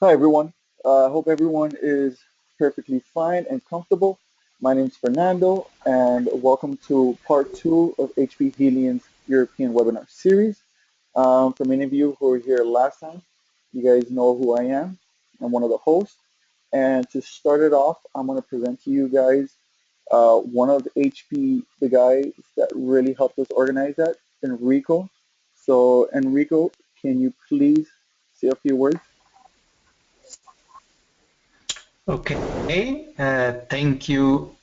Hi, everyone. Hope everyone is perfectly fine and comfortable. My name is Fernando, and welcome to part two of HP Helion's European webinar series. For many of you who were here last time, you guys know who I am. I'm one of the hosts. And to start it off, I'm going to present to you guys one of the guys that really helped us organize that, Enrico. So, Enrico, can you please say a few words? Okay, thank you.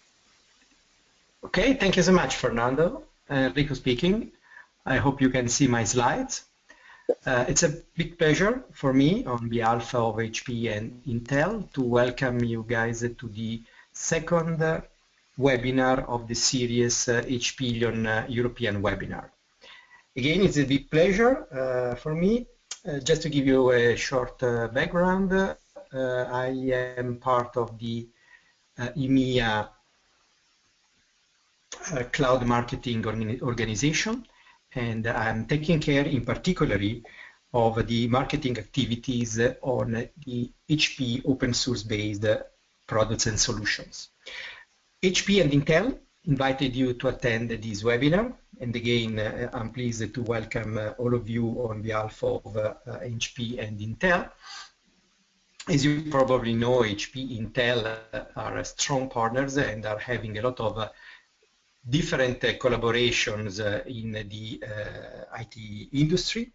Okay, thank you so much, Fernando. Rico speaking. I hope you can see my slides. It's a big pleasure for me on behalf of HP and Intel to welcome you guys to the second webinar of the series HP Helion European Webinar. Again, it's a big pleasure for me. Just to give you a short background, I am part of the EMEA cloud marketing organization, and I'm taking care in particularly of the marketing activities on the HP open source based products and solutions. HP and Intel invited you to attend this webinar, and again I'm pleased to welcome all of you on behalf of HP and Intel. As you probably know, HP Intel are strong partners and are having a lot of different collaborations in the IT industry.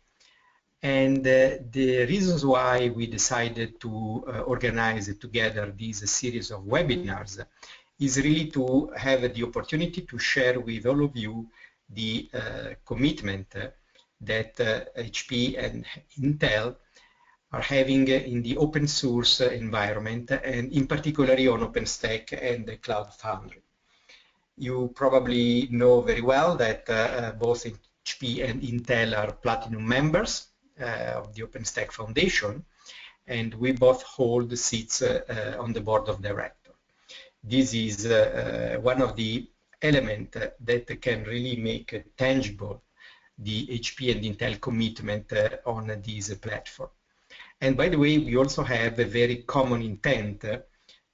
And the reasons why we decided to organize together this series of webinars is really to have the opportunity to share with all of you the commitment that HP and Intel are having in the open source environment, and in particular on OpenStack and the Cloud Foundry. You probably know very well that both HP and Intel are platinum members of the OpenStack Foundation, and we both hold seats on the board of directors. This is one of the elements that can really make tangible the HP and Intel commitment on this platform. And by the way, we also have a very common intent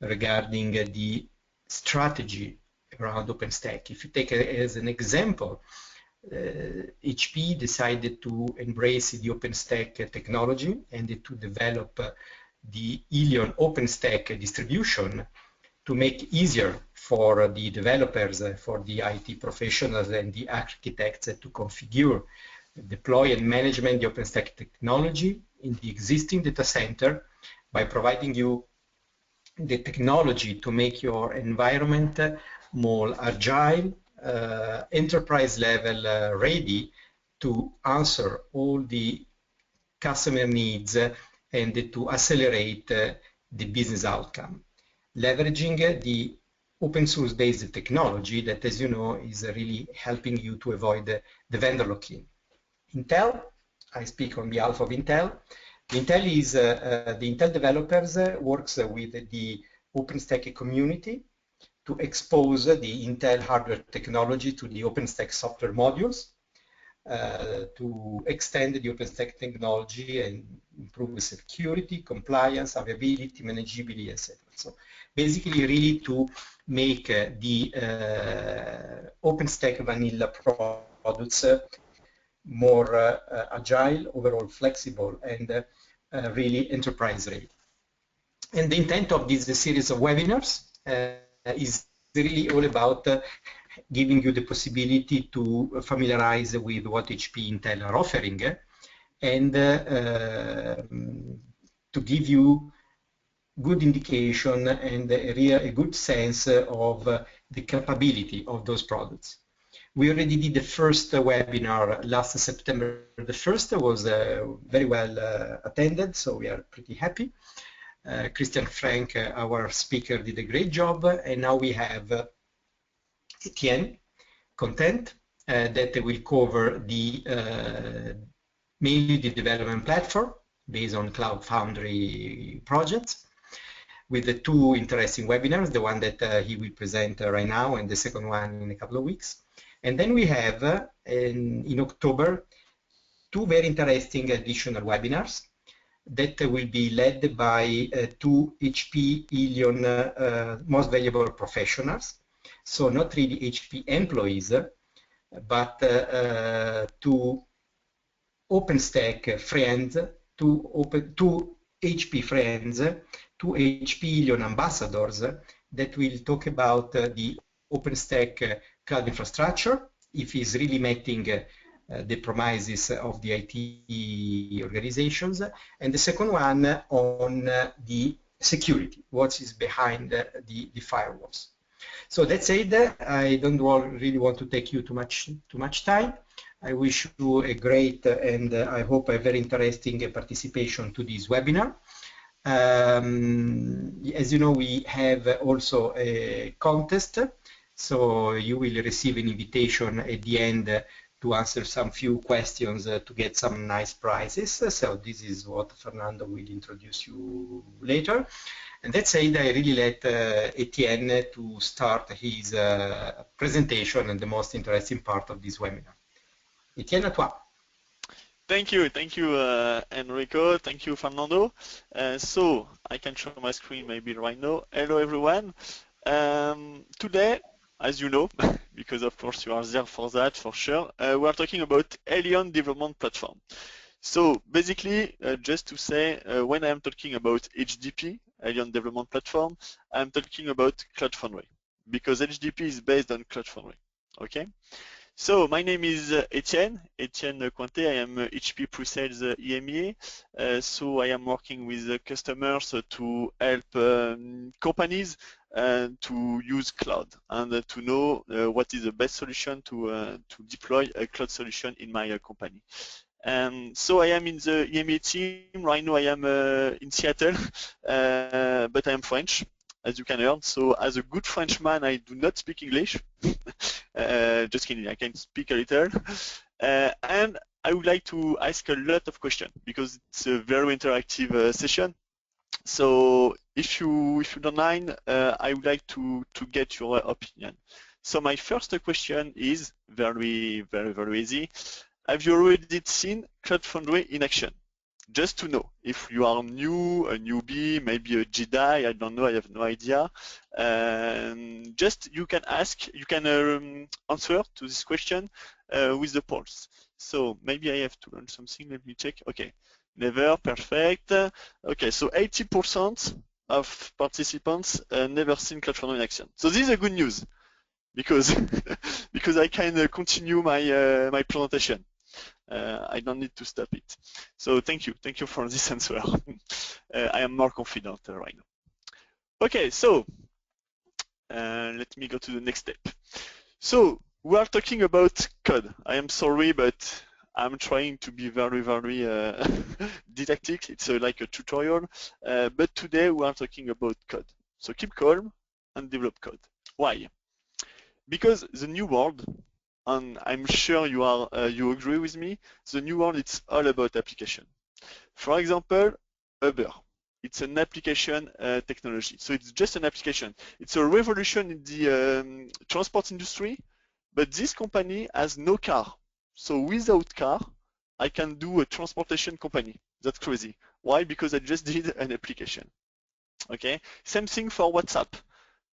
regarding the strategy around OpenStack. If you take as an example, HP decided to embrace the OpenStack technology and to develop the Helion OpenStack distribution to make easier for the developers, for the IT professionals and the architects to configure, deploy and management the OpenStack technology in the existing data center by providing you the technology to make your environment more agile, enterprise level ready to answer all the customer needs and to accelerate the business outcome, leveraging the open source based technology that, as you know, is really helping you to avoid the vendor lock-in. Intel, I speak on behalf of Intel. Intel is the Intel developers works with the OpenStack community to expose the Intel hardware technology to the OpenStack software modules, to extend the OpenStack technology and improve the security, compliance, availability, manageability, etc. So basically, really to make the OpenStack vanilla products more agile, overall flexible, and really enterprise ready. And the intent of this series of webinars is really all about giving you the possibility to familiarize with what HP Intel are offering and to give you good indication and a good sense of the capability of those products. We already did the first webinar last September. The first was very well attended, so we are pretty happy. Christian Frank, our speaker, did a great job, and now we have Etienne Cointet that will cover the mainly the development platform based on Cloud Foundry projects, with the two interesting webinars, the one that he will present right now and the second one in a couple of weeks. And then we have in October two very interesting additional webinars. that will be led by two HP Helion most valuable professionals. So not really HP employees, but two OpenStack friends, two HP friends, two HP Helion ambassadors that will talk about the OpenStack cloud infrastructure, if it's really meeting the promises of the IT organizations, and the second one on the security, what is behind the firewalls. So that said, I don't really want to take you too much time. I wish you a great and I hope a very interesting participation to this webinar. As you know, we have also a contest, so you will receive an invitation at the end to answer some few questions to get some nice prizes. So this is what Fernando will introduce you later. And that said, I really let Etienne to start his presentation and the most interesting part of this webinar. Etienne, à toi. Thank you, Enrico. Thank you, Fernando. So I can show my screen maybe right now. Hello, everyone. Today, as you know, because of course you are there for that, for sure, we are talking about Helion Development Platform. So basically, just to say, when I am talking about HDP, Helion Development Platform, I'm talking about Cloud Foundry, because HDP is based on Cloud Foundry, okay? So my name is Etienne Cointet. I am HP Pre-Sales EMEA. So I am working with customers to help companies to use cloud and to know what is the best solution to deploy a cloud solution in my company. So I am in the EMEA team. Right now I am in Seattle, but I am French, as you can hear. So as a good Frenchman, I do not speak English. Just kidding, I can speak a little. And I would like to ask a lot of questions because it's a very interactive session. So if you don't mind, I would like to get your opinion. So my first question is very easy. Have you already seen Cloud Foundry in action? Just to know if you are new, a newbie, maybe a Jedi, I don't know, I have no idea. Just you can answer to this question with the polls. So maybe I have to learn something, let me check. Okay, never, perfect. Okay, so 80% of participants never seen Cloud Foundry in action. So this is a good news because because I can continue my my presentation. I don't need to stop it. So thank you for this answer. I am more confident right now. Okay, so let me go to the next step. So we are talking about code. I am sorry, but I'm trying to be very didactic. It's like a tutorial, but today we are talking about code. So keep calm and develop code. Why? Because the new world, and I'm sure you agree with me, the new world, it's all about application. For example, Uber. It's an application technology. So it's just an application. It's a revolution in the transport industry, but this company has no car. So without car, I can do a transportation company. That's crazy. Why? Because I just did an application. Okay. Same thing for WhatsApp.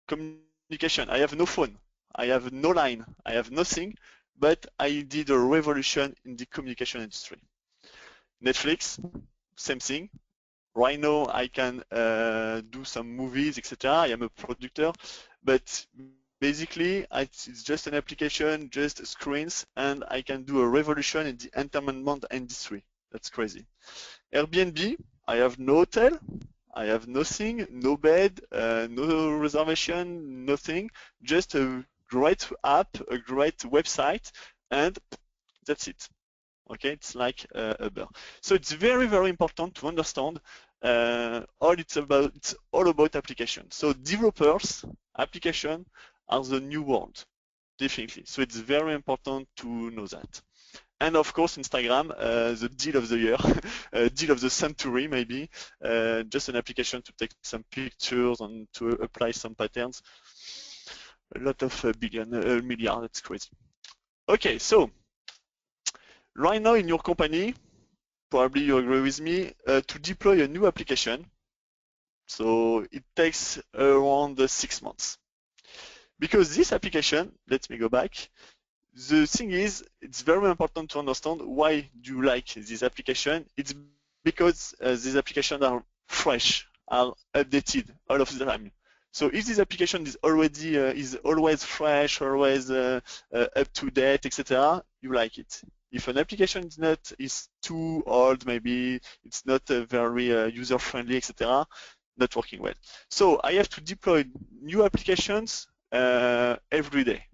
Communication. I have no phone. I have no line. I have nothing, but I did a revolution in the communication industry. Netflix, same thing. Right now I can do some movies, etc. I am a producer, but basically it's just an application, just screens, and I can do a revolution in the entertainment industry. That's crazy. Airbnb, I have no hotel, I have nothing, no bed, no reservation, nothing, just a great app, a great website, and that's it. Okay, it's like Uber. So it's very important to understand it's all about application. So developers, application are the new world, definitely. So it's very important to know that. And of course, Instagram, the deal of the year, deal of the century maybe, just an application to take some pictures and to apply some patterns. A lot of milliard, that's crazy. Okay, so right now in your company, probably you agree with me, to deploy a new application. So it takes around 6 months. Because this application, let me go back, the thing is, it's very important to understand why do you like this application. It's because these applications are fresh, are updated all of the time. So if this application is already is always fresh, always up to date, etc., you like it. If an application is too old, maybe it's not very user friendly, etc., not working well. So I have to deploy new applications every day,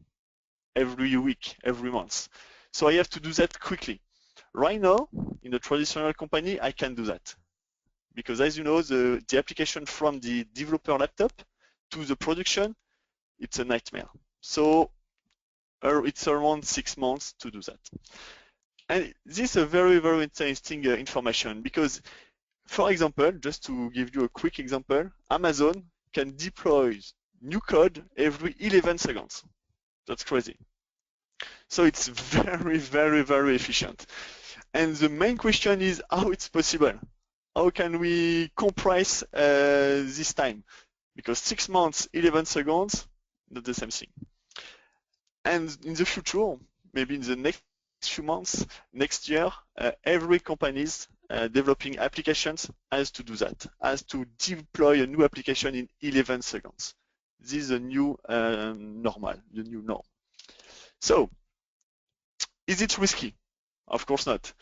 every week, every month. So I have to do that quickly. Right now, in a traditional company, I can do that. Because as you know, the application from the developer laptop to the production, it's a nightmare. So it's around 6 months to do that. And this is a very, very interesting information because, for example, just to give you a quick example, Amazon can deploy new code every 11 seconds. That's crazy. So it's very, very, very efficient. And the main question is how it's possible. How can we compress this time? Because 6 months, 11 seconds, not the same thing. And in the future, maybe in the next few months, next year, every companies developing applications has to do that, has to deploy a new application in 11 seconds. This is a new normal, the new norm. So, is it risky? Of course not.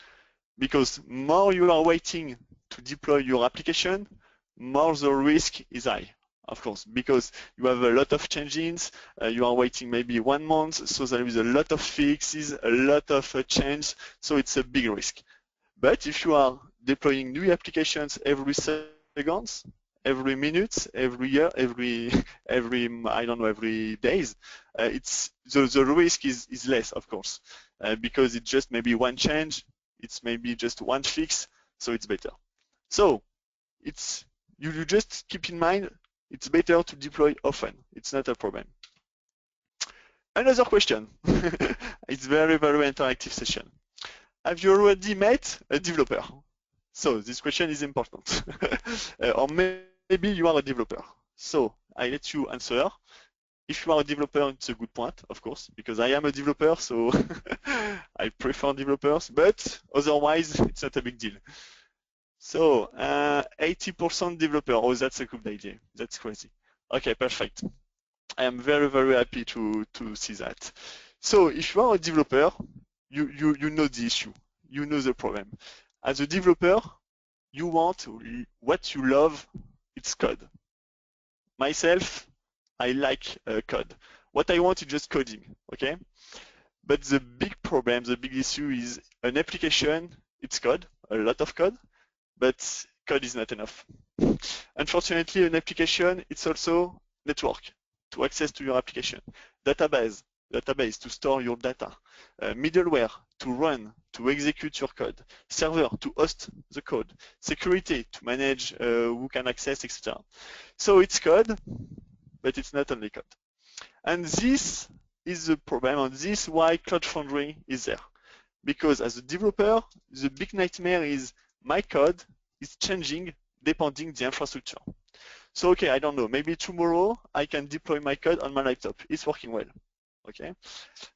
Because more you are waiting to deploy your application, more the risk is high, of course, because you have a lot of changes, you are waiting maybe 1 month, so there is a lot of fixes, a lot of change, so it's a big risk. But if you are deploying new applications every seconds, every minute, every year, every I don't know, every days, it's the risk is less, of course, because it's just maybe one change, it's maybe just one fix, so it's better. So it's you just keep in mind it's better to deploy often. It's not a problem. Another question. It's very, very interactive session. Have you already met a developer? So this question is important. Or maybe you are a developer. So I let you answer. If you are a developer, it's a good point, of course, because I am a developer, so I prefer developers, but otherwise, it's not a big deal. So 80% developer, oh, that's a good idea. That's crazy. Okay, perfect. I am very, very happy to see that. So if you are a developer, you know the issue, you know the problem. As a developer, you want what you love, it's code. Myself, I like code. What I want is just coding, okay? But the big problem, the big issue is an application, it's code, a lot of code, but code is not enough. Unfortunately, an application, it's also network to access to your application, database to store your data, middleware to run, to execute your code, server to host the code, security to manage who can access, etc. So it's code, but it's not only code. And this is the problem, and this is why Cloud Foundry is there. Because as a developer, the big nightmare is my code is changing depending the infrastructure. So, okay, I don't know, maybe tomorrow I can deploy my code on my laptop. It's working well, okay?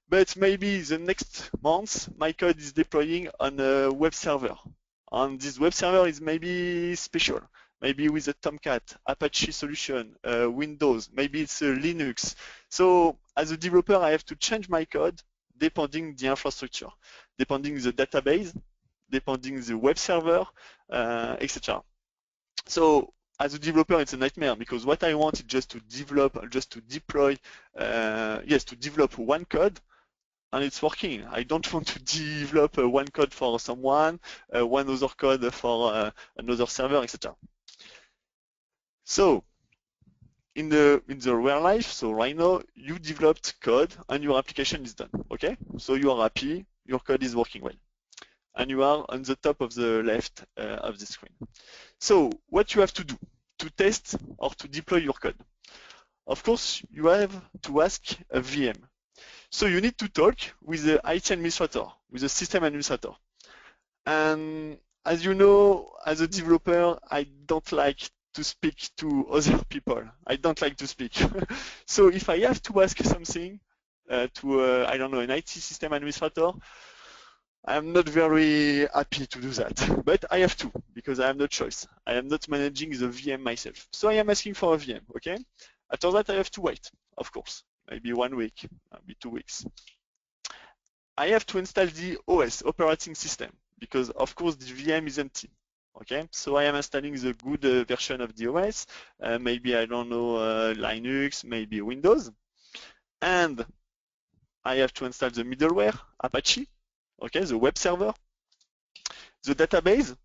But maybe the next month, my code is deploying on a web server. And this web server is maybe special. Maybe with a Tomcat, Apache solution, Windows, maybe it's Linux. So as a developer, I have to change my code depending the infrastructure, depending the database, depending the web server, etc. So as a developer, it's a nightmare because what I want is just to develop, just to deploy, to develop one code, and it's working. I don't want to develop one code for someone, one other code for another server, etc. So in the real life, so right now you developed code and your application is done. Okay, so you are happy, your code is working well, and you are on the top of the left of the screen. So what you have to do to test or to deploy your code? Of course, you have to ask a VM. So you need to talk with the IT administrator, with the system administrator. And as you know, as a developer, I don't like to speak to other people. I don't like to speak. So if I have to ask something to, I don't know, an IT system administrator, I'm not very happy to do that, but I have to because I have no choice. I am not managing the VM myself. So I am asking for a VM, okay? After that, I have to wait, of course, maybe 1 week, maybe 2 weeks. I have to install the OS, operating system, because of course the VM is empty. Okay, so I am installing the good version of the OS, maybe I don't know Linux, maybe Windows, and I have to install the middleware, Apache, okay, the web server, the database.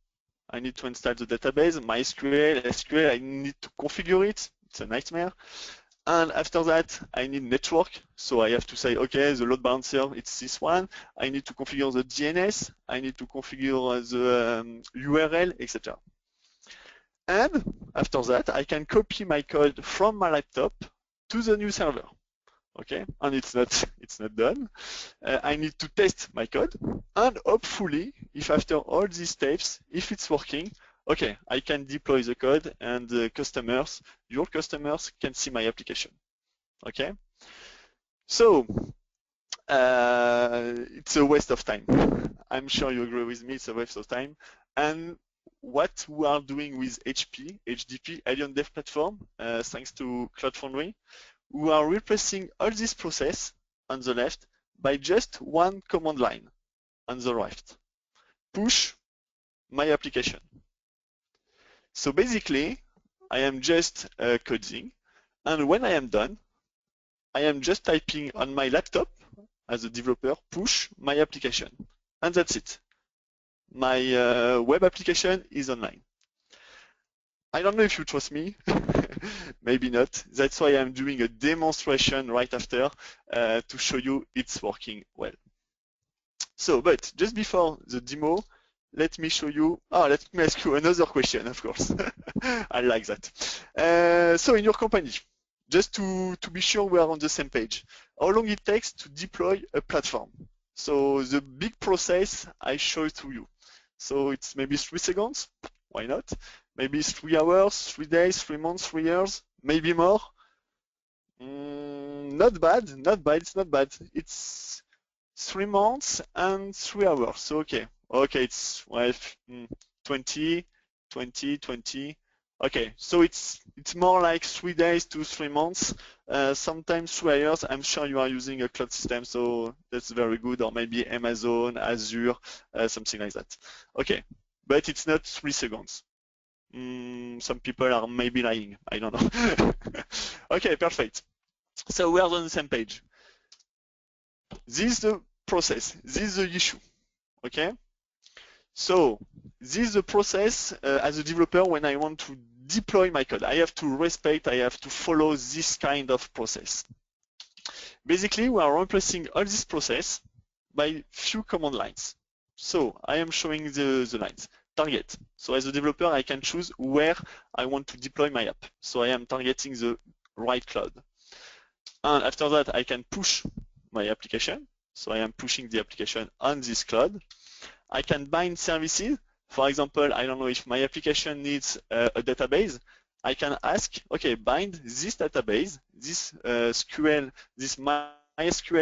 I need to install the database, MySQL, SQL. I need to configure it. It's a nightmare. And after that, I need network. So I have to say, okay, the load balancer, it's this one. I need to configure the DNS. I need to configure the URL, etc. And after that, I can copy my code from my laptop to the new server. Okay, and it's not done. I need to test my code, and hopefully, if after all these steps, if it's working, okay, I can deploy the code, and the customers, your customers, can see my application. Okay, so it's a waste of time. I'm sure you agree with me. It's a waste of time. And what we are doing with HDP, Helion Dev Platform, thanks to Cloud Foundry, we are replacing all this process on the left by just one command line on the right. Push my application. So basically, I am just coding, and when I am done, I am just typing on my laptop as a developer, push my application, and that's it. My web application is online. I don't know if you trust me, maybe not. That's why I'm doing a demonstration right after to show you it's working well. So, but just before the demo, let me show you, let me ask you another question, of course. I like that. So in your company, just to be sure we are on the same page, how long it takes to deploy a platform? So the big process I show to you. So it's maybe 3 seconds, why not? Maybe 3 hours, 3 days, 3 months, 3 years, maybe more. Not bad, it's not bad. It's 3 months and 3 hours, so okay, it's 20, 20, 20. Okay, so it's more like 3 days to 3 months, sometimes 3 years. I'm sure you are using a cloud system, so that's very good, or maybe Amazon, Azure, something like that. Okay, but it's not 3 seconds. Some people are maybe lying, I don't know. Okay, perfect. So we are on the same page. This is the process, this is the issue, okay? So this is the process as a developer when I want to deploy my code. I have to follow this kind of process. Basically, we are replacing all this process by few command lines. So I am showing the lines. Target. So as a developer, I can choose where I want to deploy my app. So I am targeting the right cloud. And after that, I can push my application. So I am pushing the application on this cloud. I can bind services. For example, I don't know if my application needs a database. I can ask, okay, bind this database, this MySQL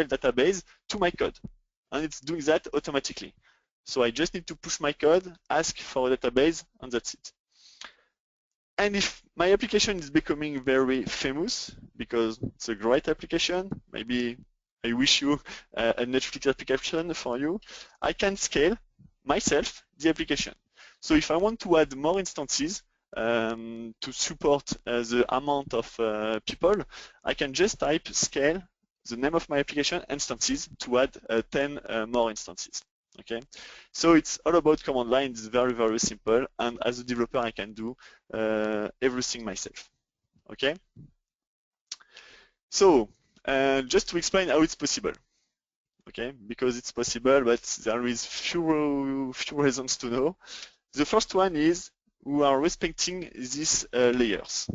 database to my code. And it's doing that automatically. So I just need to push my code, ask for a database, and that's it. And if my application is becoming very famous, because it's a great application, maybe I wish you a Netflix application for you, I can scale myself the application. So if I want to add more instances to support the amount of people, I can just type scale the name of my application instances to add 10 more instances. Okay, so it's all about command line. It's very, very simple, and as a developer, I can do everything myself. Okay, so just to explain how it's possible. Okay, because it's possible, but there is few reasons to know. The first one is we are respecting these layers.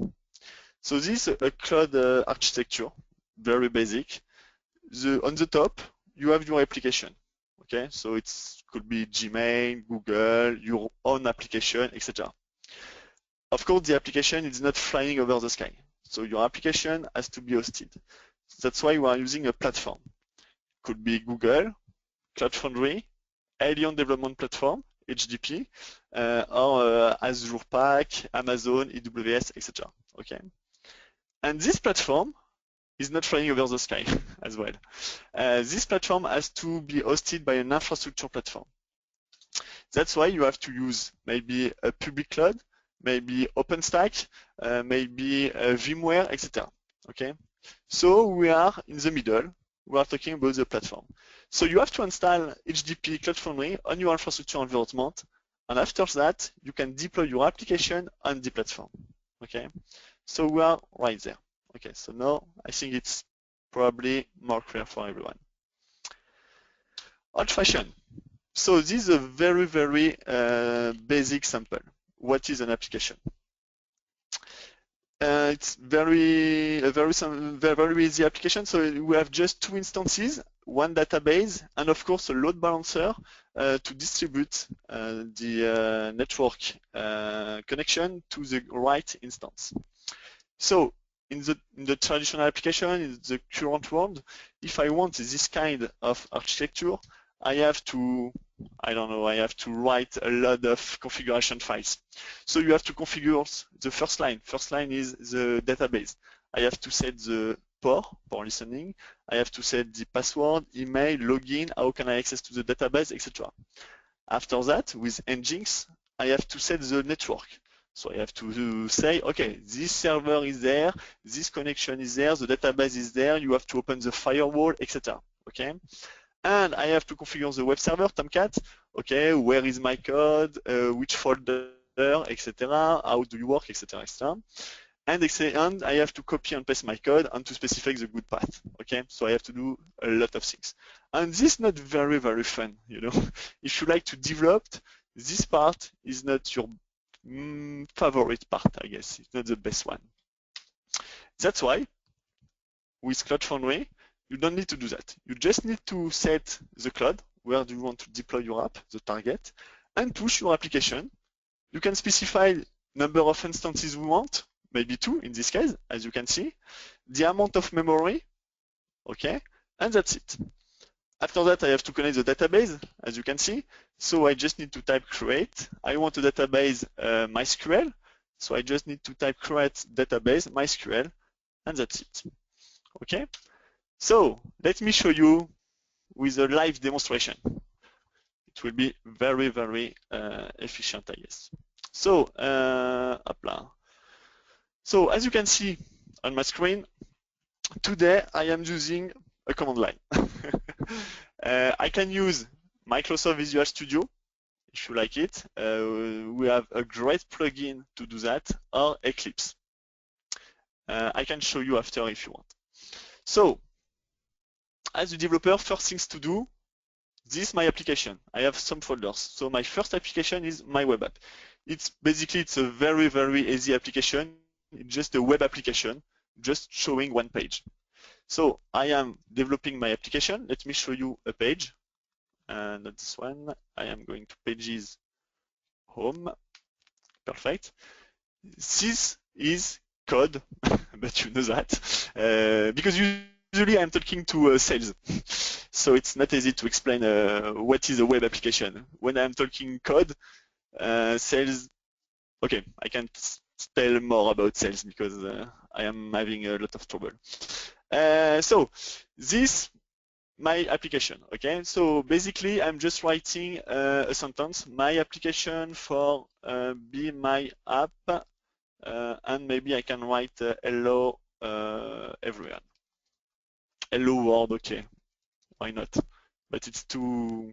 So this is a cloud architecture, very basic. On the top, you have your application. Okay, so it could be Gmail, Google, your own application, etc. Of course, the application is not flying over the sky. So your application has to be hosted. That's why we are using a platform. Could be Google, Cloud Foundry, Helion Development Platform, HDP, or Azure Pack, Amazon, AWS, etc. Okay, and this platform is not flying over the sky as well. This platform has to be hosted by an infrastructure platform. That's why you have to use maybe a public cloud, maybe OpenStack, maybe VMware, etc. Okay, so we are in the middle. We are talking about the platform. So you have to install HDP Cloud Foundry on your infrastructure environment, and after that, you can deploy your application on the platform. Okay, so we are right there. Okay, so now I think it's probably more clear for everyone. Old-fashioned. So this is a very, very basic sample. What is an application? It's very easy application. So we have just two instances, one database, and of course a load balancer to distribute the network connection to the right instance. So in the traditional application, in the current world, if I want this kind of architecture, I have to, I have to write a lot of configuration files. So you have to configure the first line. First line is the database. I have to set the port for listening. I have to set the password, email, login, how can I access to the database, etc. After that, with Nginx, I have to set the network. So I have to say, okay, this server is there, this connection is there, the database is there, you have to open the firewall, etc. Okay? And I have to configure the web server, Tomcat. Okay, where is my code, which folder, etc. How do you work, etc., etc. And I have to copy and paste my code and to specify the good path. Okay, so I have to do a lot of things. And this is not very, very fun, you know. If you like to develop, this part is not your favorite part, I guess. It's not the best one. That's why with Cloud Foundry, you don't need to do that. You just need to set the cloud, where do you want to deploy your app, the target, and push your application. You can specify number of instances we want, maybe 2 in this case, as you can see, the amount of memory, okay, and that's it. After that, I have to connect the database, as you can see. So I just need to type create. I want a database MySQL, so I just need to type create database MySQL, and that's it. Okay. So let me show you with a live demonstration. It will be very, very efficient, I guess. So, so as you can see on my screen, today I am using a command line. I can use Microsoft Visual Studio if you like it. We have a great plugin to do that, or Eclipse. I can show you after if you want. So, as a developer, first things to do, this is my application. I have some folders. So my first application is my web app. It's a very, very easy application. It's just a web application, just showing one page. So I am developing my application. Let me show you a page. Not this one. I am going to pages home. Perfect. This is code, but you know that, because usually I'm talking to sales, so it's not easy to explain what is a web application. When I'm talking code, sales, okay, I can't tell more about sales because I am having a lot of trouble. So this my application, okay? So basically, I'm just writing a sentence, my application for be my app, and maybe I can write hello everyone. Hello world, okay, why not? But it's too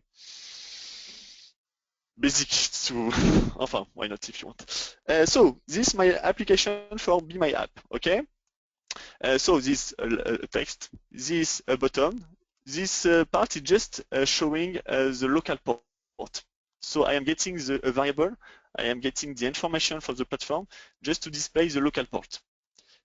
basic to, enfin, why not if you want. So this is my application for be my app, okay? So this text, this button, this part is just showing the local port. So I am getting the variable, I am getting the information for the platform just to display the local port.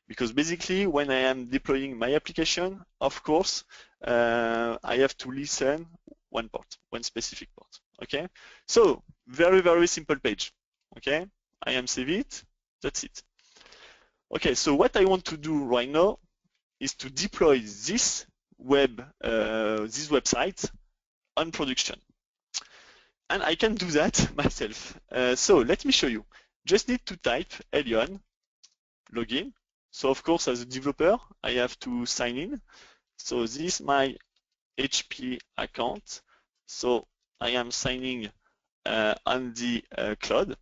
Because basically, when I am deploying my application, of course, I have to listen one port, one specific port. Okay, so very simple page. Okay, I am save it. That's it. Okay, so what I want to do right now is to deploy this website on production, and I can do that myself. So let me show you. Just need to type Helion login. So of course, as a developer, I have to sign in. So this is my HP account. So I am signing on the cloud.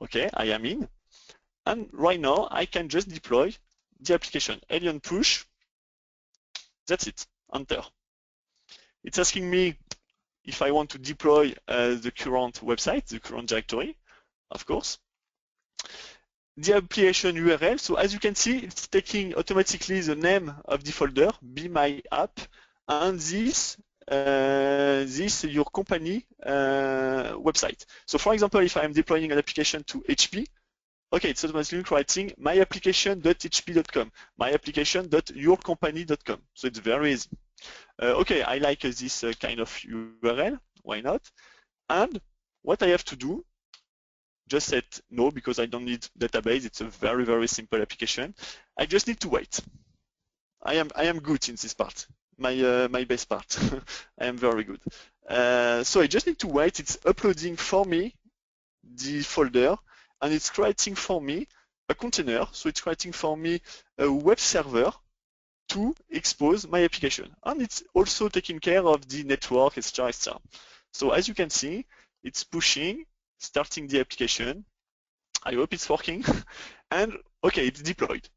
Okay, I am in. And right now, I can just deploy the application. Helion push. That's it. Enter. It's asking me if I want to deploy the current website, the current directory, of course. The application URL. So as you can see, it's taking automatically the name of the folder, Be My App, and this your company website. So for example, if I'm deploying an application to HP, okay, it's automatically writing myapplication.hp.com, myapplication.yourcompany.com. So it's very easy. Okay, I like this kind of URL. Why not? And what I have to do, just set no because I don't need database. It's a very simple application. I just need to wait. I am good in this part. My best part. I am very good. So I just need to wait. It's uploading for me the folder, and it's creating for me a container. So it's creating for me a web server to expose my application, and it's also taking care of the network, etc. So as you can see, it's pushing, starting the application. I hope it's working, and okay, it's deployed.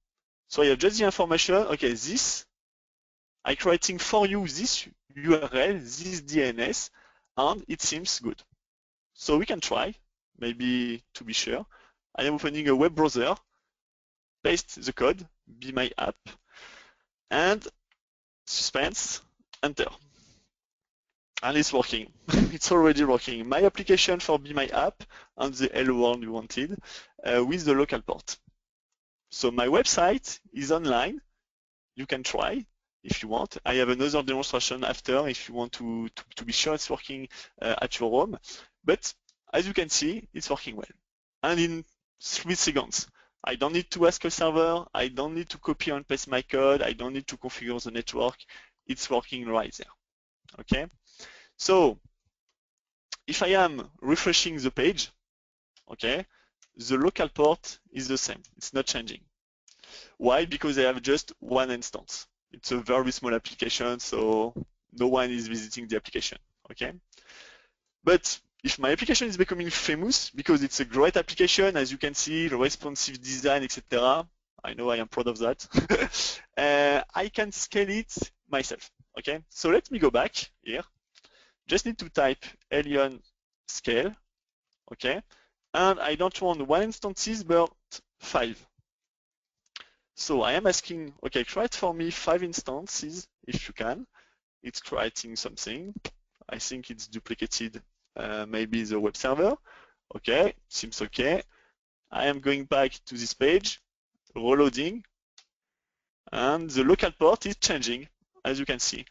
So I have just the information. Okay, this I'm creating for you this URL, this DNS, and it seems good. So we can try, maybe to be sure. I am opening a web browser, paste the code, Be My App, and suspense, enter. And it's working. It's already working. My application for Be My App and the hello world we wanted with the local port. So my website is online. You can try if you want. I have another demonstration after if you want to be sure it's working at your home. But as you can see, it's working well. And in 3 seconds, I don't need to ask a server. I don't need to copy and paste my code. I don't need to configure the network. It's working right there. Okay. So if I am refreshing the page, okay, the local port is the same. It's not changing. Why? Because I have just one instance. It's a very small application, so no one is visiting the application, okay? But if my application is becoming famous because it's a great application, as you can see, responsive design, etc., I know I am proud of that, I can scale it myself, okay? So let me go back here. Just need to type Helion scale, okay? And I don't want 1 instances, but 5. So I am asking, okay, create for me 5 instances if you can. It's creating something. I think it's duplicated, maybe the web server. Okay, seems okay. I am going back to this page, reloading, and the local port is changing, as you can see.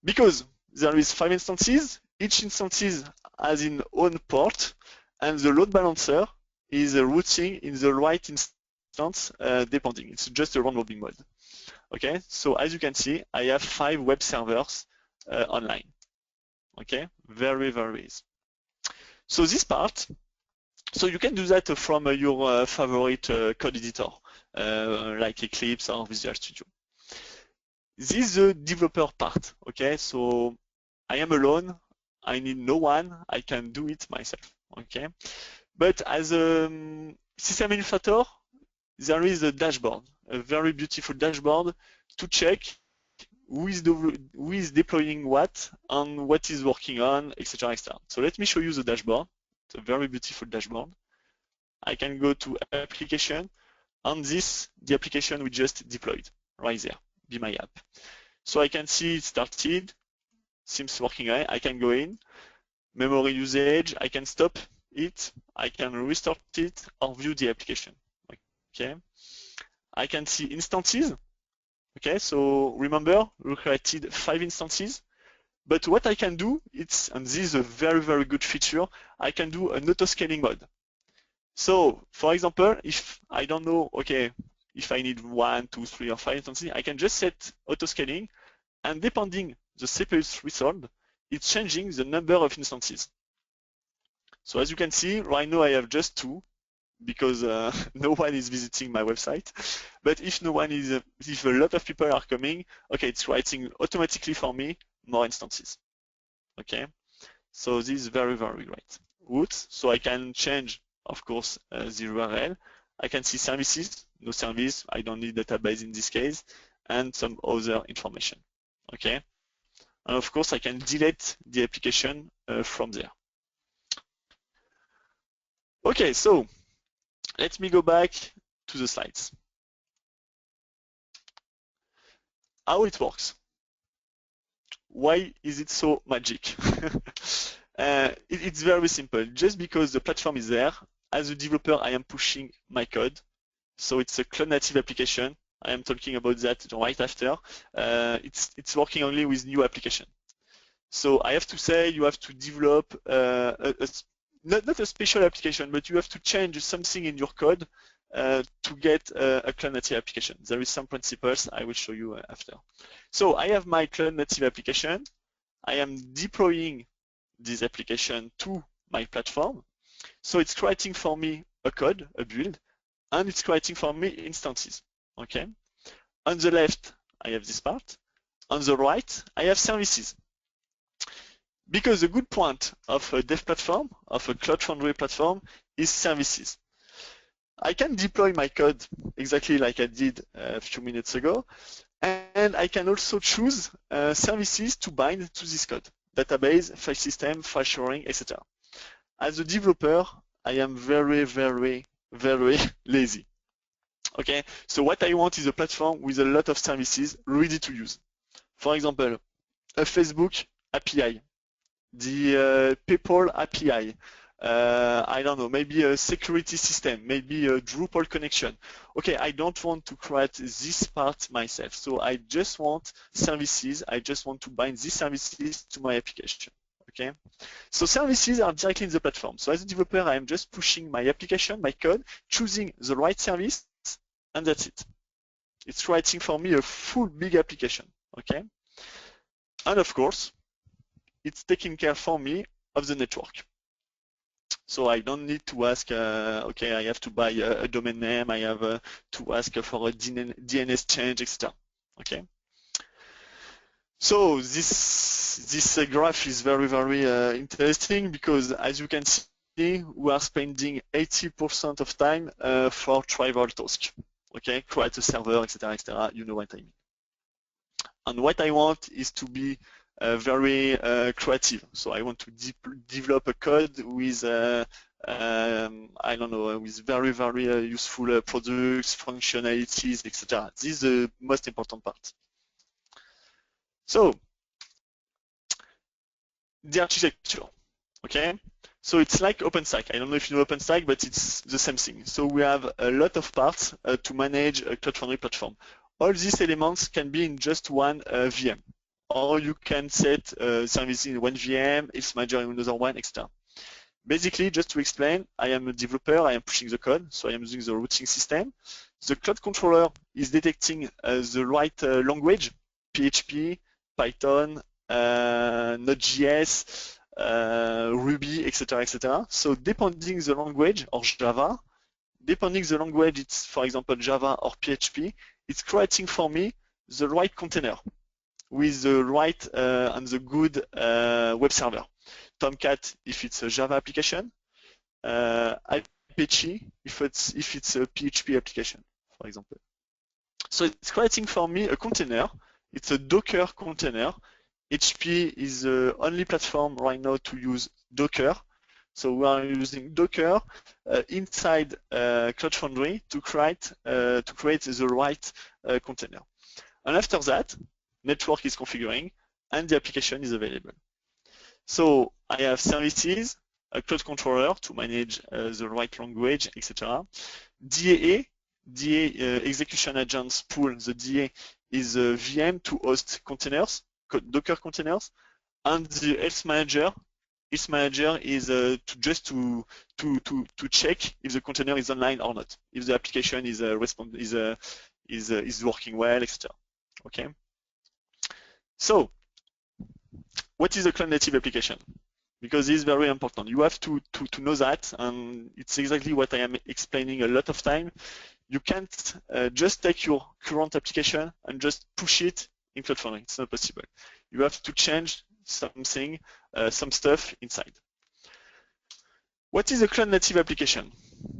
Because there is 5 instances, each instance has its own port, and the load balancer is routing in the right instance depending. It's just a round robin mode. Okay, so as you can see, I have 5 web servers online. Okay, very easy. So this part, so you can do that from your favorite code editor, like Eclipse or Visual Studio. This is the developer part, okay? So I am alone, I need no one, I can do it myself, okay? But as a system administrator, there is a dashboard, a very beautiful dashboard to check who is deploying what and what is working on, etc. So let me show you the dashboard. It's a very beautiful dashboard. I can go to application, and this, the application we just deployed right there, Be My App. So I can see it started, seems working right. I can go in, memory usage, I can stop it, I can restart it or view the application. Okay. I can see instances. Okay, so remember we created 5 instances. But what I can do, and this is a very, very good feature, I can do an auto-scaling mode. So, for example, if I don't know, okay, if I need 1, 2, 3, or 5 instances, I can just set auto-scaling, and depending the CPU threshold, it's changing the number of instances. So as you can see, right now I have just 2, because no one is visiting my website. But if no one is, if a lot of people are coming, okay, it's writing automatically for me more instances. Okay, so this is very, very great. Root, so I can change, of course, the URL. I can see services, no service, I don't need database in this case, and some other information. Okay, and of course I can delete the application from there. Okay, so let me go back to the slides. How it works. Why is it so magic? It's very simple. Just because the platform is there, as a developer, I am pushing my code. So it's a cloud native application. I am talking about that right after. It's working only with new application. So I have to say you have to develop not a special application, but you have to change something in your code to get a cloud native application. There is some principles I will show you after. So I have my cloud native application. I am deploying this application to my platform. So it's creating for me a code, a build, and it's creating for me instances. Okay. On the left, I have this part. On the right, I have services. Because the good point of a dev platform, of a Cloud Foundry platform, is services. I can deploy my code exactly like I did a few minutes ago, and I can also choose services to bind to this code, database, file system, file sharing, etc. As a developer, I am very, very, very lazy. Okay, so what I want is a platform with a lot of services ready to use. For example, a Facebook API, the PayPal API, I don't know, maybe a security system, maybe a Drupal connection. Okay, I don't want to create this part myself. So I just want services. I just want to bind these services to my application. Okay, so services are directly in the platform. So as a developer, I am just pushing my application, my code, choosing the right service, and that's it. It's writing for me a full big application. Okay, and of course, it's taking care for me of the network. So I don't need to ask, okay, I have to buy a domain name, I have to ask for a DNS change, etc. Okay. So this graph is very, very interesting because as you can see, we are spending 80% of time for trivial tasks. Okay, create a server, etc., etc. You know what I mean. And what I want is to be very creative. So I want to develop a code with, I don't know, with very, very useful products, functionalities, etc. This is the most important part. So the architecture, okay? So it's like OpenStack. I don't know if you know OpenStack, but it's the same thing. So we have a lot of parts to manage a Cloud Foundry platform. All these elements can be in just one VM, or you can set services in one VM, its manager in another one, etc. Basically, just to explain, I am a developer, I am pushing the code, so I am using the routing system. The cloud controller is detecting the right language, PHP, Python, Node.js, Ruby, etc., etc. So depending the language, or Java, depending the language, it's for example Java or PHP, it's creating for me the right container with the right and the good web server. Tomcat if it's a Java application, Apache if it's a PHP application, for example. So it's creating for me a container. It's a Docker container. HP is the only platform right now to use Docker. So we are using Docker inside Cloud Foundry to create the right container. And after that, network is configuring and the application is available. So I have services, a cloud controller to manage the right language, etc. DAA, execution agents pool, the DA is a VM to host containers, Docker containers, And the else manager is to check if the container is online or not, if the application is working well, etc. Okay. So, what is a cloud native application? Because it's very important. You have to know that, and it's exactly what I am explaining a lot of time. You can't just take your current application and just push it in Cloud Foundry. It's not possible. You have to change something, some stuff inside. What is a cloud native application?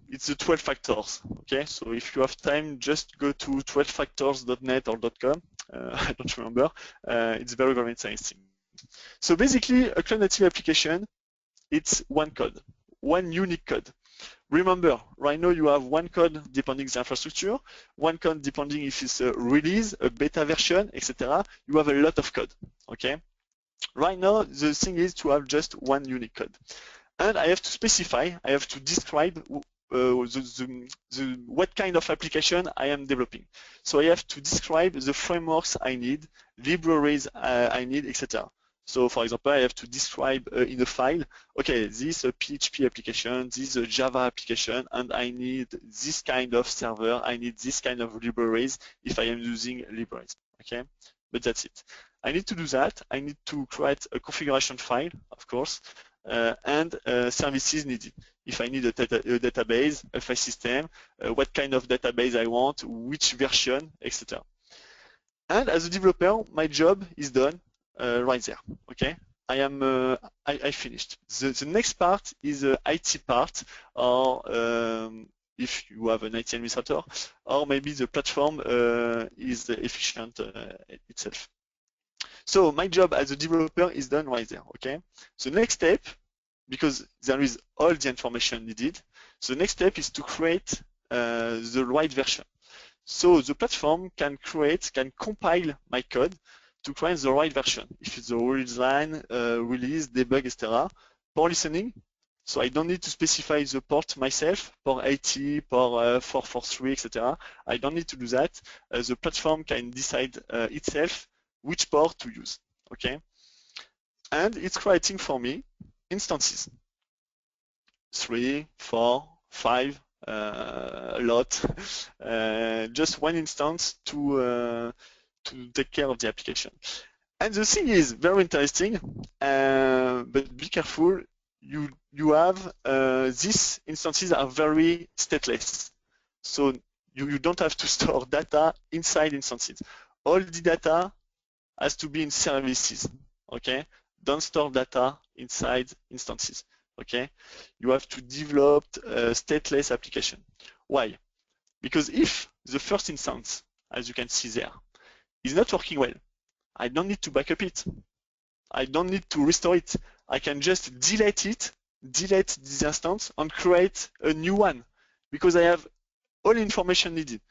It's the 12 factors. Okay, so if you have time, just go to 12factors.net or .com. I don't remember. It's very, very interesting. So basically, a cloud native application, it's one code, one unique code. Remember, right now you have one code depending the infrastructure, one code depending if it's a release, a beta version, etc. You have a lot of code. Okay. Right now, the thing is to have just one unique code, and I have to specify, I have to describe what kind of application I am developing. So I have to describe the frameworks I need, libraries I need, etc. So for example, I have to describe in a file, okay, this is a PHP application, this is a Java application, and I need this kind of server, I need this kind of libraries if I am using libraries, okay? But that's it. I need to do that. I need to create a configuration file, of course, and services needed. If I need a database, a file system, what kind of database I want, which version, etc. And as a developer, my job is done right there. Okay, I finished. The next part is the IT part, or if you have an IT administrator, or maybe the platform is efficient itself. So my job as a developer is done right there. Okay. The next step, because there is all the information needed, the next step is to create the right version. So the platform can compile my code to create the right version. If it's a release line, release, debug, etc. For listening, so I don't need to specify the port myself, port 80, port 443, etc. I don't need to do that. The platform can decide itself which port to use. Okay, and it's creating for me instances. 3, 4, 5, a lot. Just one instance to take care of the application. And the thing is very interesting, but be careful. You have these instances are very stateless, so you don't have to store data inside instances. All the data has to be in services. Okay, don't store data inside instances. Okay, you have to develop a stateless application. Why? Because if the first instance, as you can see there, is not working well, I don't need to backup it. I don't need to restore it. I can just delete it, delete this instance, and create a new one, because I have all information needed.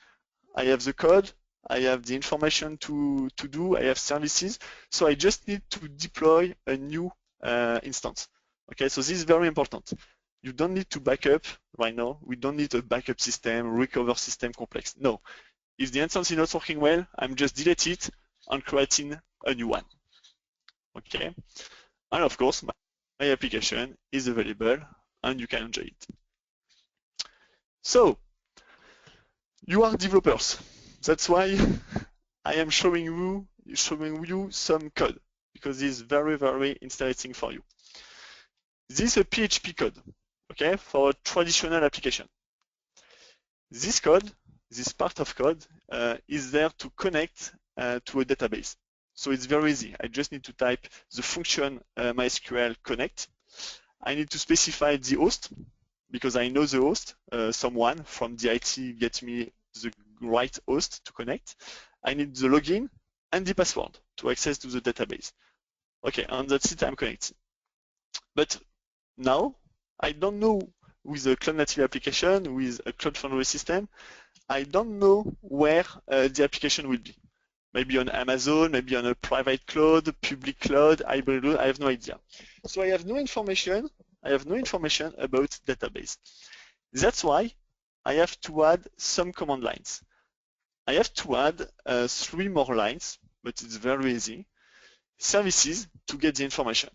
I have the code, I have the information to do, I have services, so I just need to deploy a new instance. Okay, so this is very important. You don't need to backup right now. We don't need a backup system, recover system complex. No, if the instance is not working well, I'm just delete it and creating a new one. Okay, and of course, my application is available and you can enjoy it. So, you are developers. That's why I am showing you some code, because it's very, very interesting for you. This is a PHP code, okay, for a traditional application. This code, this part of code, is there to connect to a database. So it's very easy. I just need to type the function MySQL connect. I need to specify the host, because I know the host. Someone from the IT gets me the right host to connect. I need the login and the password to access to the database. Okay, and that's it, I'm connected. But now, I don't know, with a cloud native application, with a Cloud Foundry system, I don't know where the application will be. Maybe on Amazon, maybe on a private cloud, public cloud, hybrid cloud, I have no idea. So I have no information about database. That's why I have to add some command lines. I have to add 3 more lines, but it's very easy. services to get the information.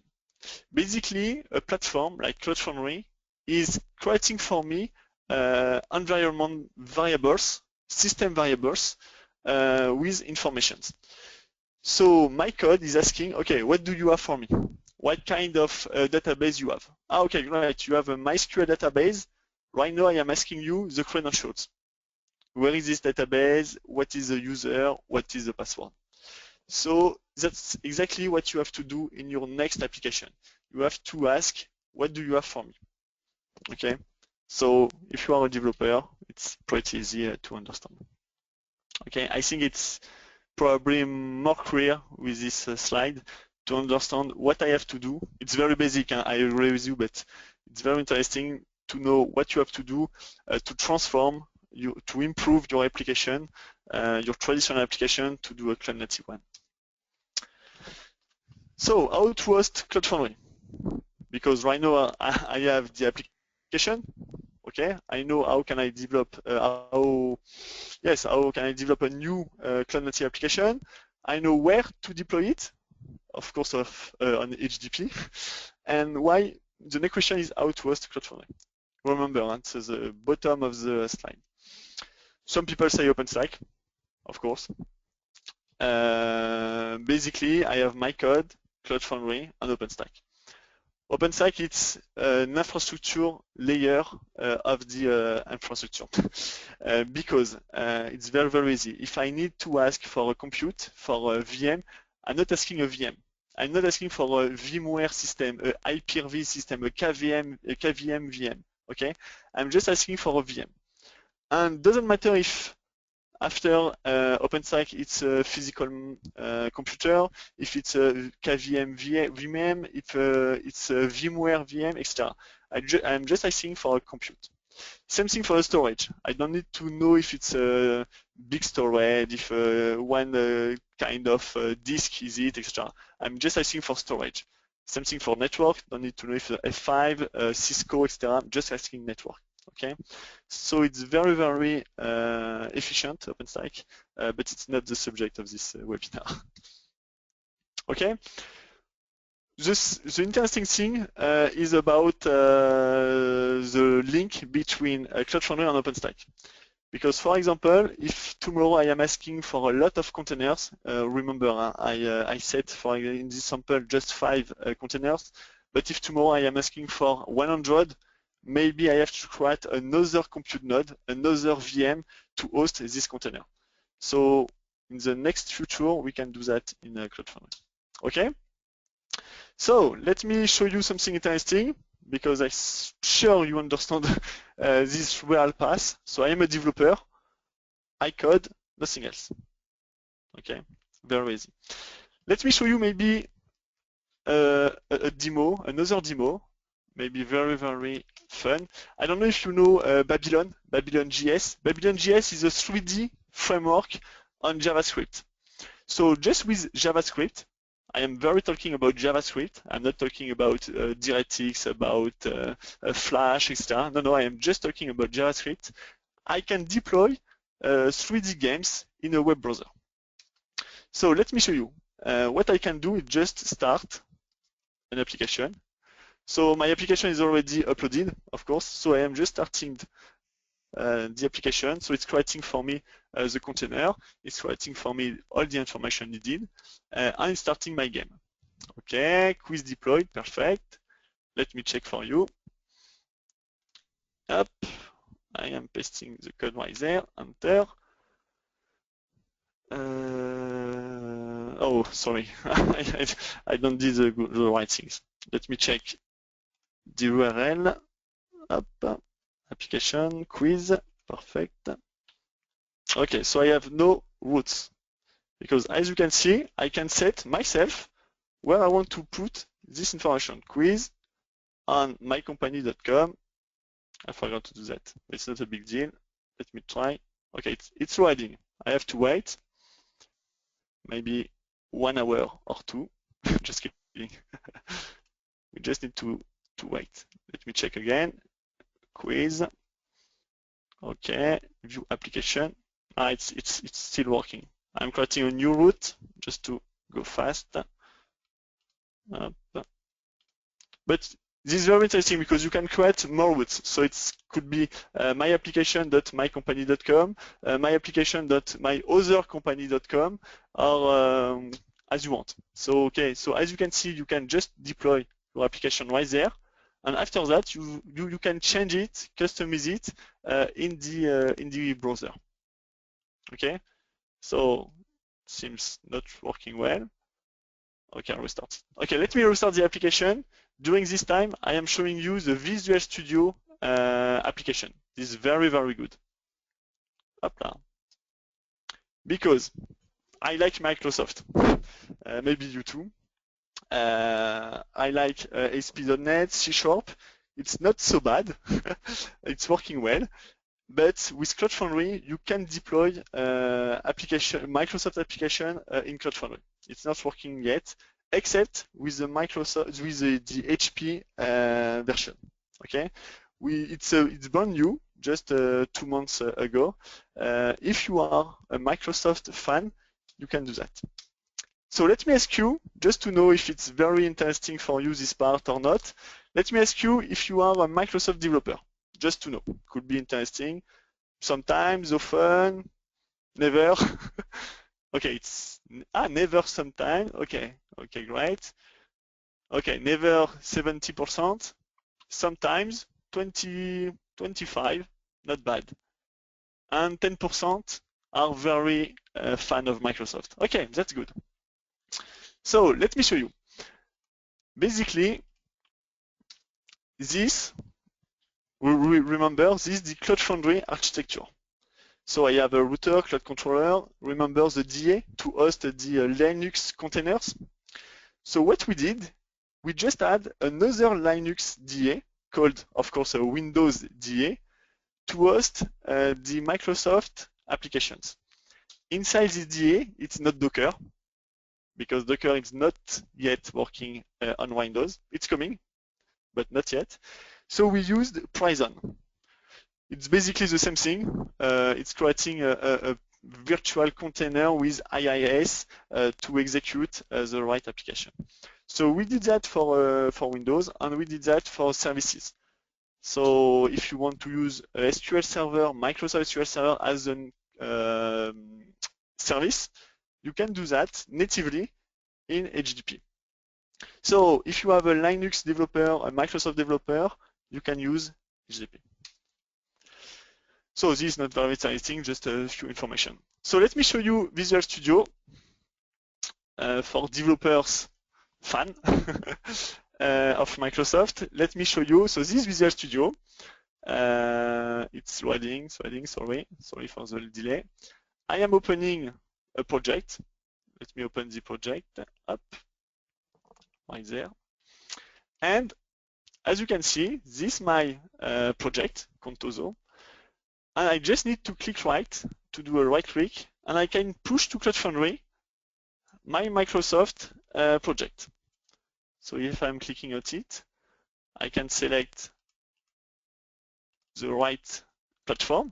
Basically, a platform like Cloud Foundry is creating for me environment variables, system variables with information. So my code is asking, okay, what do you have for me? What kind of database you have? Okay, right, you have a MySQL database. Right now I am asking you the credentials. Where is this database? What is the user? What is the password? So that's exactly what you have to do in your next application. You have to ask, what do you have for me? Okay, so if you are a developer, it's pretty easy to understand. Okay, I think it's probably more clear with this slide to understand what I have to do. It's very basic, I agree with you, but it's very interesting to know what you have to do to transform, to improve your application, your traditional application to do a cloud native one. So how to host Cloud Foundry? Because right now I have the application. Okay, I know how can I develop how can I develop a new cloud native application. I know where to deploy it, of course, on HDP, and why. The next question is how to host Cloud Foundry. Remember, that's the bottom of the slide. Some people say OpenStack, of course. Basically, I have my code, Cloud Foundry, and OpenStack. OpenStack, it's an infrastructure layer of the infrastructure because it's very, very easy. If I need to ask for a compute, for a VM, I'm not asking a VM. I'm not asking for a VMware system, a Hyper-V system, a KVM VM, okay? I'm just asking for a VM. And doesn't matter if after OpenStack, it's a physical computer, if it's a KVM VM, if it's a VMware VM, etc. I'm just asking for a compute. Same thing for the storage. I don't need to know if it's a big storage, if one kind of disk is it, etc. I'm just asking for storage. Same thing for network. Don't need to know if F5, Cisco, etc. I'm just asking network. Okay, so it's very, very efficient, OpenStack, but it's not the subject of this webinar. Okay, the interesting thing is about the link between Cloud Foundry and OpenStack. Because, for example, if tomorrow I am asking for a lot of containers, remember I said for in this sample just 5 containers, but if tomorrow I am asking for 100, maybe I have to create another compute node, another VM to host this container. So in the next future, we can do that in Cloud Foundry. Okay? So let me show you something interesting because I'm sure you understand this real path. So I am a developer. I code, nothing else. Okay? Very easy. Let me show you maybe a demo, another demo, maybe very, very fun. I don't know if you know Babylon.js. Babylon.js is a 3D framework on JavaScript. So just with JavaScript, I am very talking about JavaScript. I'm not talking about DirectX, about Flash, etc. No, I am just talking about JavaScript. I can deploy 3D games in a web browser. So let me show you. What I can do is just start an application. So my application is already uploaded, of course. So I am just starting the application. So it's creating for me the container. It's creating for me all the information needed. I'm starting my game. Okay, quiz deployed, perfect. Let me check for you. Up, I am pasting the code right there, enter. Oh, sorry, I don't do the right things. Let me check the URL. Up, application, quiz, perfect. Okay, so I have no roots because as you can see, I can set myself where I want to put this information. Quiz on mycompany.com. I forgot to do that. It's not a big deal. Let me try. Okay, it's loading. I have to wait maybe 1 hour or 2. Just kidding. We just need to wait. Let me check again. Quiz. Okay, view application. It's still working. I'm creating a new route just to go fast. But this is very interesting because you can create more routes. So it could be myapplication.mycompany.com, myapplication.myothercompany.com, or as you want. So okay, so as you can see, you can just deploy your application right there, and after that, you can change it, customize it in the browser. Okay, so seems not working well. Okay, I'll restart. Okay, let me restart the application. During this time, I am showing you the Visual Studio application. This is very, very good. Hopla. Because I like Microsoft. Maybe you too. I like ASP.NET, C#. It's not so bad. It's working well. But with Cloud Foundry, you can deploy Microsoft application in Cloud Foundry. It's not working yet, except with the Microsoft, with the HP version. Okay, it's brand new, just 2 months ago. If you are a Microsoft fan, you can do that. So let me ask you, just to know if it's very interesting for you this part or not. Let me ask you if you are a Microsoft developer, just to know. Could be interesting. Sometimes, often, never. Okay, it's never, sometime. Okay, great. Okay, never 70%. Sometimes 20, 25, not bad. And 10% are very fan of Microsoft. Okay, that's good. So let me show you. Basically, this, remember, this is the Cloud Foundry architecture. So I have a router, cloud controller, remember the DA to host the Linux containers. So what we did, we just add another Linux DA called, of course, a Windows DA to host the Microsoft applications. Inside this DA, it's not Docker, because Docker is not yet working on Windows. It's coming, but not yet. So we used Python. It's basically the same thing. It's creating a virtual container with IIS to execute the right application. So we did that for Windows, and we did that for services. So if you want to use a SQL Server, Microsoft SQL Server as a service, you can do that natively in HDP. So if you have a Linux developer, a Microsoft developer, you can use HDP. So this is not very exciting, just a few information. So let me show you Visual Studio for developers fan of Microsoft. Let me show you. So this Visual Studio, it's loading, sorry for the delay. I am opening a project. Let me open the project up, right there. And as you can see, this is my project, Contoso. And I just need to click right to do a right click, and I can push to Cloud Foundry my Microsoft project. So if I'm clicking on it, I can select the right platform,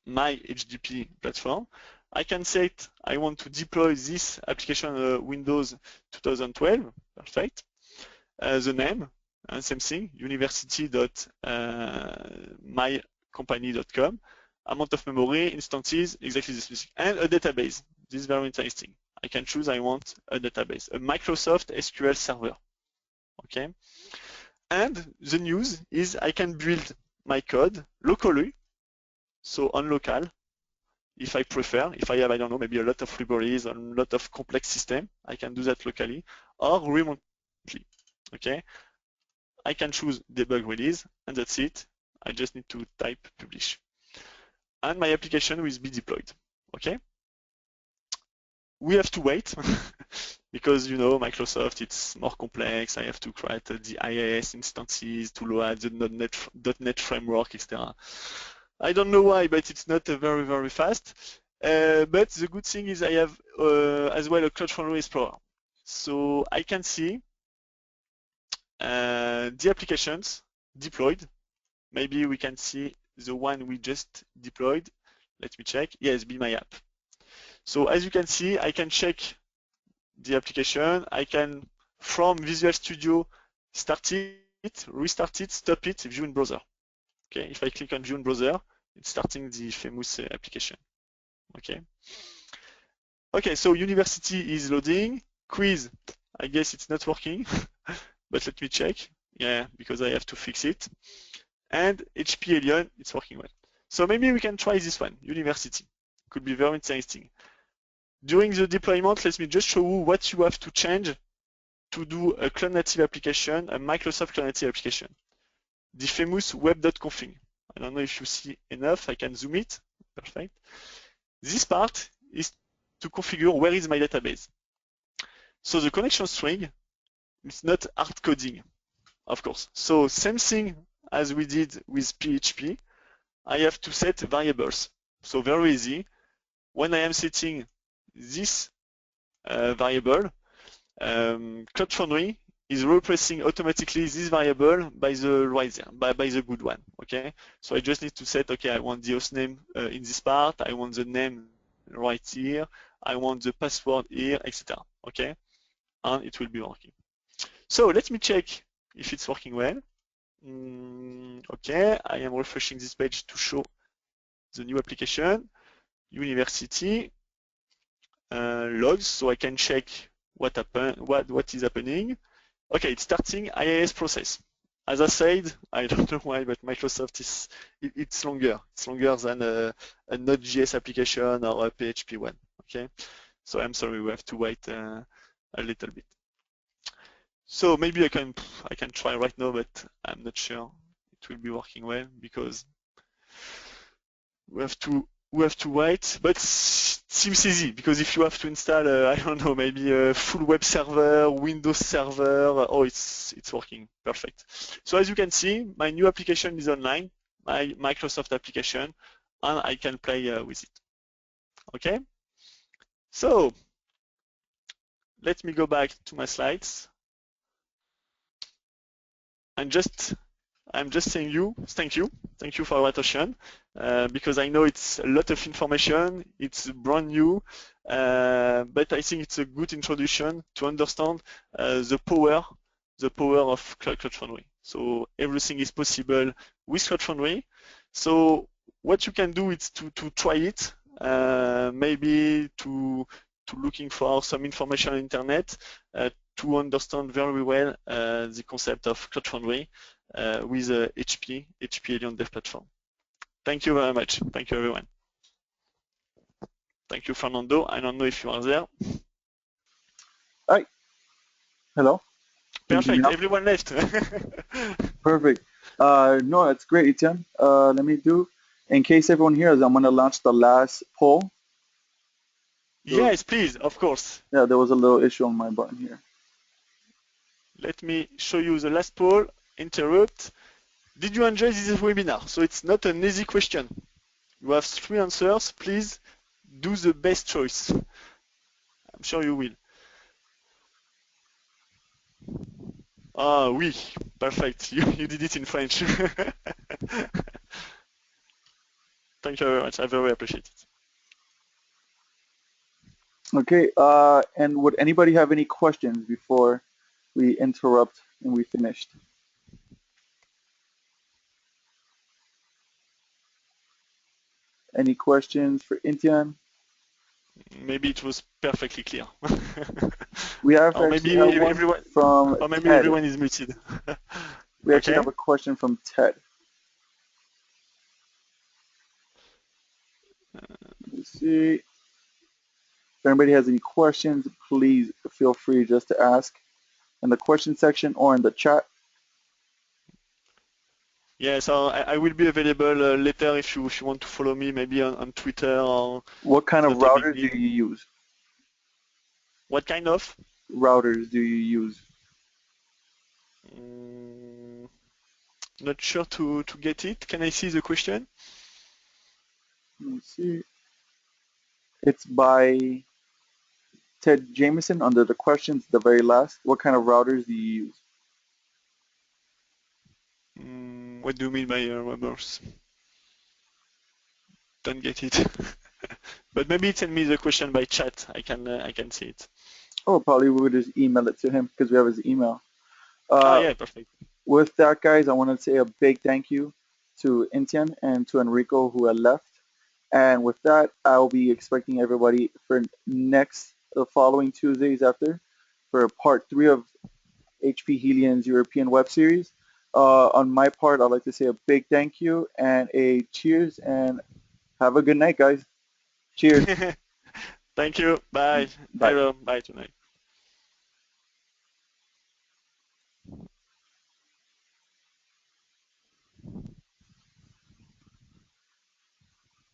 my HDP platform. I can set I want to deploy this application Windows 2012, perfect. The name, and same thing, university.mycompany.com. Amount of memory, instances, exactly this, and a database. This is very interesting. I can choose I want a database, a Microsoft SQL Server. Okay. And the news is I can build my code locally, so on local, if I prefer. If I have, I don't know, maybe a lot of libraries, a lot of complex system, I can do that locally or remotely. Okay. I can choose debug release, and that's it. I just need to type publish. And my application will be deployed. Okay. We have to wait because, you know, Microsoft, it's more complex. I have to create the IIS instances to load the .NET framework, etc. I don't know why, but it's not very, very fast. But the good thing is I have as well a Cloud Foundry Explorer. So I can see the applications deployed. Maybe we can see the one we just deployed. Let me check. Yes, Be My App. So as you can see, I can check the application. I can from Visual Studio, start it, restart it, stop it, view in browser. Okay, if I click on view in browser, it's starting the famous application. Okay. Okay, so university is loading. Quiz, I guess it's not working, but let me check. Yeah, because I have to fix it. And HP Helion, it's working well. So maybe we can try this one, university. Could be very interesting. During the deployment, let me just show you what you have to change to do a cloud native application, a Microsoft cloud native application. The famous web.config. I don't know if you see enough, I can zoom it. Perfect. This part is to configure where is my database. So the connection string is not hard coding, of course. So same thing as we did with PHP, I have to set variables. So very easy. When I am setting this variable, Cloud Foundry is replacing automatically this variable by the right there, by the good one. Okay, so I just need to set, okay, I want the host name in this part, I want the name right here, I want the password here, etc. Okay, and it will be working. So let me check if it's working well. Okay, I am refreshing this page to show the new application, university, logs, so I can check what is happening. Okay, it's starting IIS process. As I said, I don't know why, but Microsoft it's longer. It's longer than a Node.js application or a PHP one. Okay, so I'm sorry, we have to wait a little bit. So maybe I can try right now, but I'm not sure it will be working well because we have to wait, but it seems easy because if you have to install, I don't know, maybe a full web server, Windows server, oh, it's working, perfect. So as you can see, my new application is online, my Microsoft application, and I can play with it. Okay, so let me go back to my slides. I'm just saying thank you for your attention, because I know it's a lot of information, it's brand new, but I think it's a good introduction to understand the power of Cloud Foundry. So everything is possible with Cloud Foundry. So what you can do is to try it, maybe to looking for some information on internet, to understand very well the concept of Cloud Foundry with HP Helion Dev Platform. Thank you very much. Thank you, everyone. Thank you, Fernando. I don't know if you are there. Hi. Hello. Perfect. Everyone left. Perfect. No, that's great, Etienne. Let me do, in case everyone hears, I'm going to launch the last poll. Yes, please, of course. Yeah, there was a little issue on my button here. Let me show you the last poll. Interrupt. Did you enjoy this webinar? So it's not an easy question. You have 3 answers. Please do the best choice. I'm sure you will. Ah, oui. Perfect. You did it in French. Thank you very much. I very appreciate it. Okay, and would anybody have any questions before we interrupt and we finished? Any questions for Etienne? Maybe it was perfectly clear. We have or actually maybe one everyone from or maybe Ted. everyone is muted. We actually Okay. have a question from Ted. Let's see. If anybody has any questions, please feel free just to ask in the question section or in the chat. Yeah, so I will be available later if you want to follow me, maybe on Twitter or. What kind of routers do you use? What kind of routers do you use? Not sure to get it. Can I see the question? Let's see. It's by Ted Jameson under the questions, the very last. What kind of routers do you use? What do you mean by routers? Don't get it. But maybe send me the question by chat. I can see it. Oh, probably we would just email it to him because we have his email. Ah, Uh, yeah, perfect. with that, guys, I want to say a big thank you to Etienne and to Enrico who had left. And with that, I'll be expecting everybody for next, the following Tuesdays after, for part 3 of HP Helion's European web series. On my part, I'd like to say a big thank you and a cheers and have a good night, guys. Cheers. Thank you. Bye. Bye. Hello. Bye tonight.